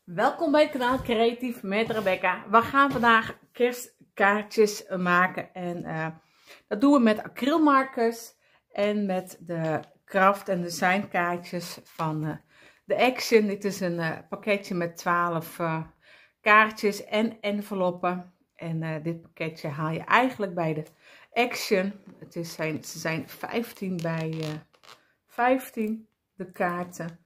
Welkom bij het kanaal Creatief met Rebecca. We gaan vandaag kerstkaartjes maken en dat doen we met acrylmarkers en met de kraft- en designkaartjes van de Action. Dit is een pakketje met 12 kaartjes en enveloppen. En dit pakketje haal je eigenlijk bij de Action. Ze zijn 15 bij 15 de kaarten.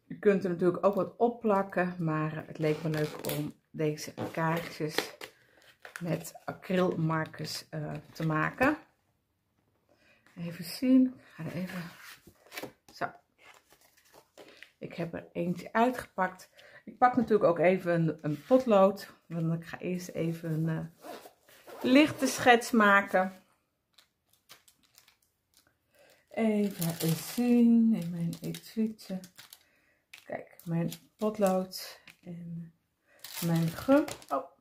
Je kunt er natuurlijk ook wat opplakken, maar het leek me leuk om deze kaartjes met acrylmarkers te maken. Even zien, ik ga er even... Zo. Ik heb er eentje uitgepakt. Ik pak natuurlijk ook even een potlood, want ik ga eerst even een lichte schets maken. Even zien in mijn etuietje. Kijk, mijn potlood en mijn gum. Oh.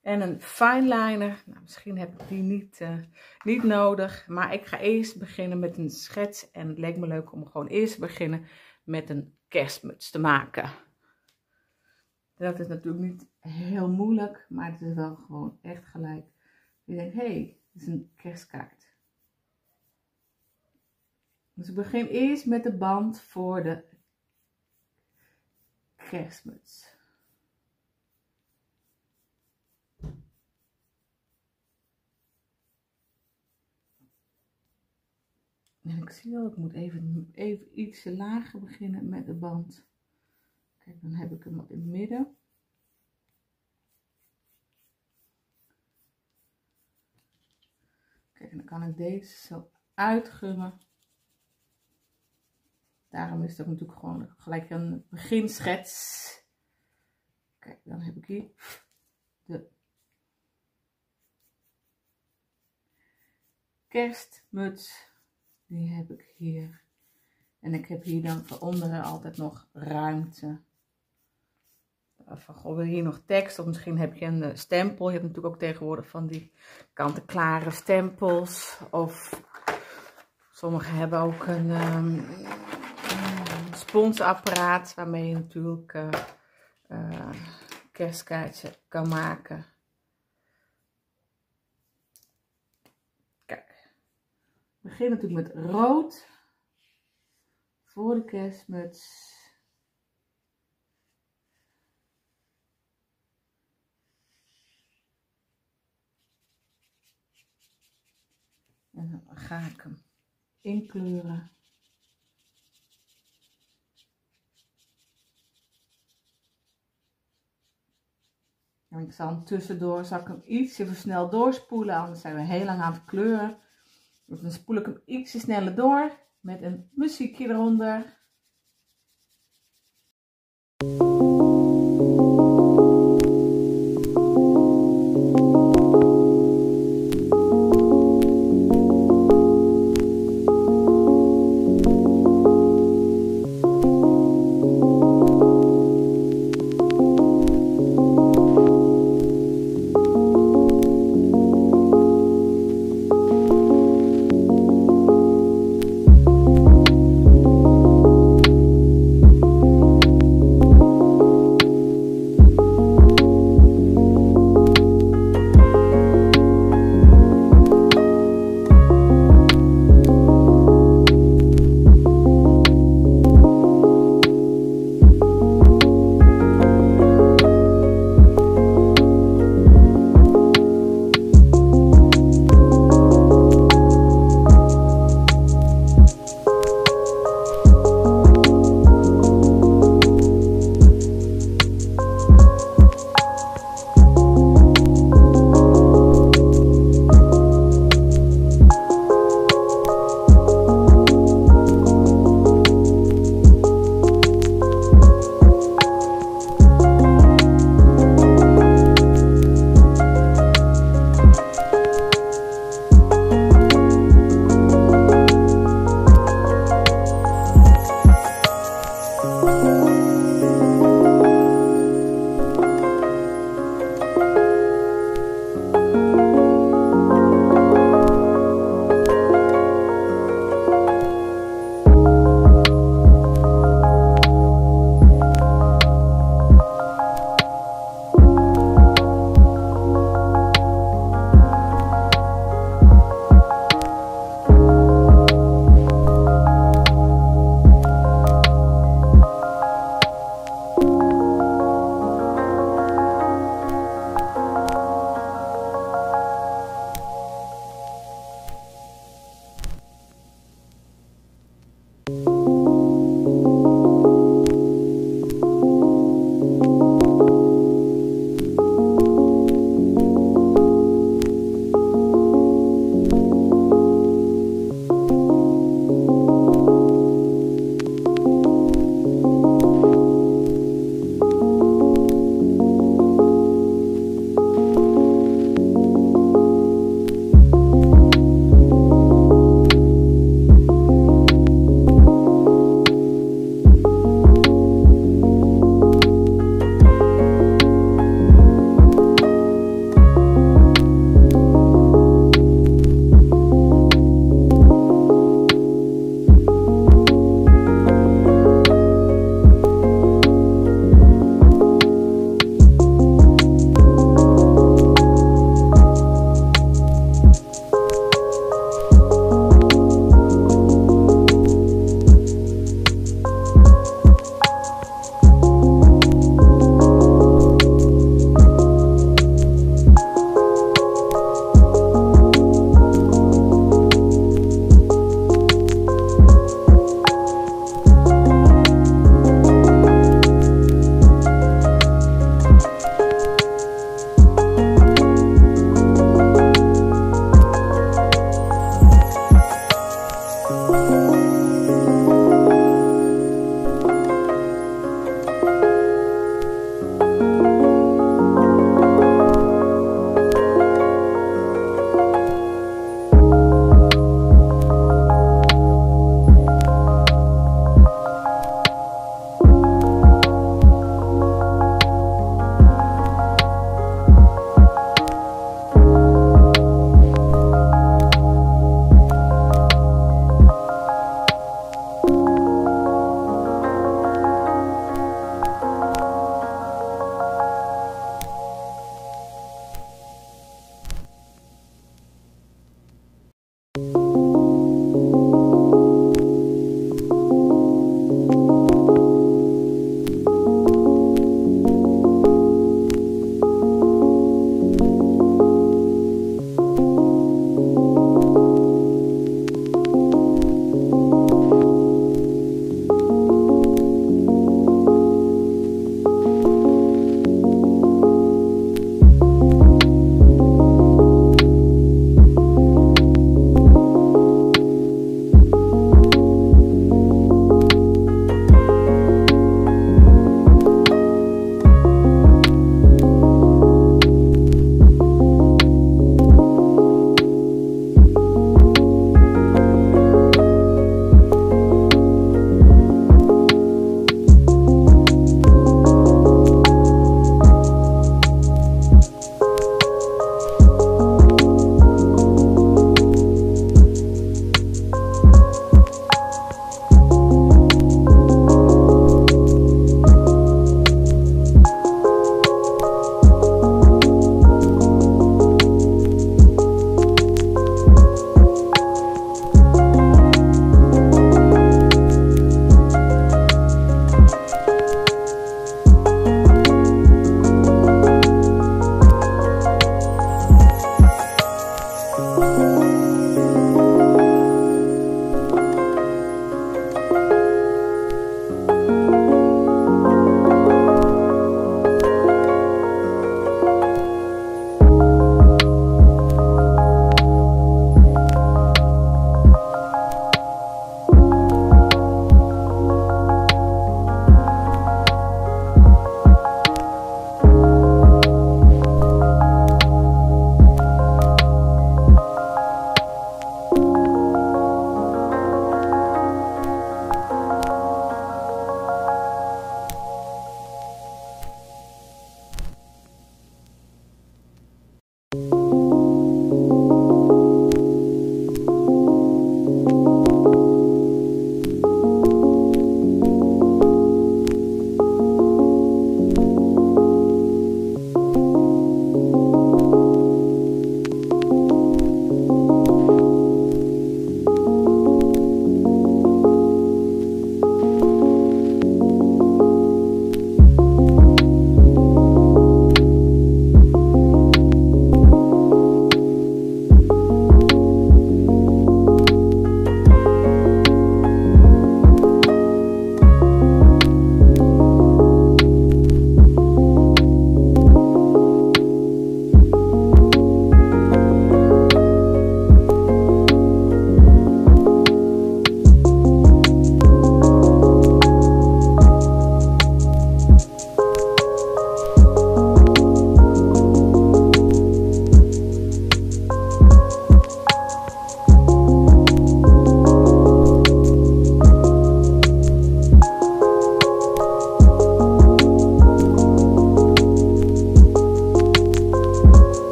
En een fineliner. Nou, misschien heb ik die niet nodig. Maar ik ga eerst beginnen met een schets. En het leek me leuk om gewoon eerst te beginnen met een kerstmuts te maken. Dat is natuurlijk niet heel moeilijk. Maar het is wel gewoon echt gelijk. Je denkt, hé, dit is een kerstkaart. Dus ik begin eerst met de band voor de kerstmuts. En ik zie wel, ik moet even iets lager beginnen met de band. Kijk, dan heb ik hem in het midden. Kijk, en dan kan ik deze zo uitgummen. Daarom is het ook natuurlijk gewoon gelijk een beginschets. Kijk, dan heb ik hier de kerstmuts. Die heb ik hier. En ik heb hier dan voor onderen altijd nog ruimte. Van, goh, wil je hier nog tekst? Of misschien heb je een stempel. Je hebt natuurlijk ook tegenwoordig van die kant-en-klare stempels. Of sommigen hebben ook een sponsapparaat waarmee je natuurlijk kerstkaartje kan maken. Kijk, ik begin natuurlijk met rood voor de kerstmuts. En dan ga ik hem inkleuren. En ik zal hem tussendoor, zal ik hem ietsje versneld doorspoelen, anders zijn we heel lang aan het kleuren. Dus dan spoel ik hem ietsje sneller door met een muziekje eronder.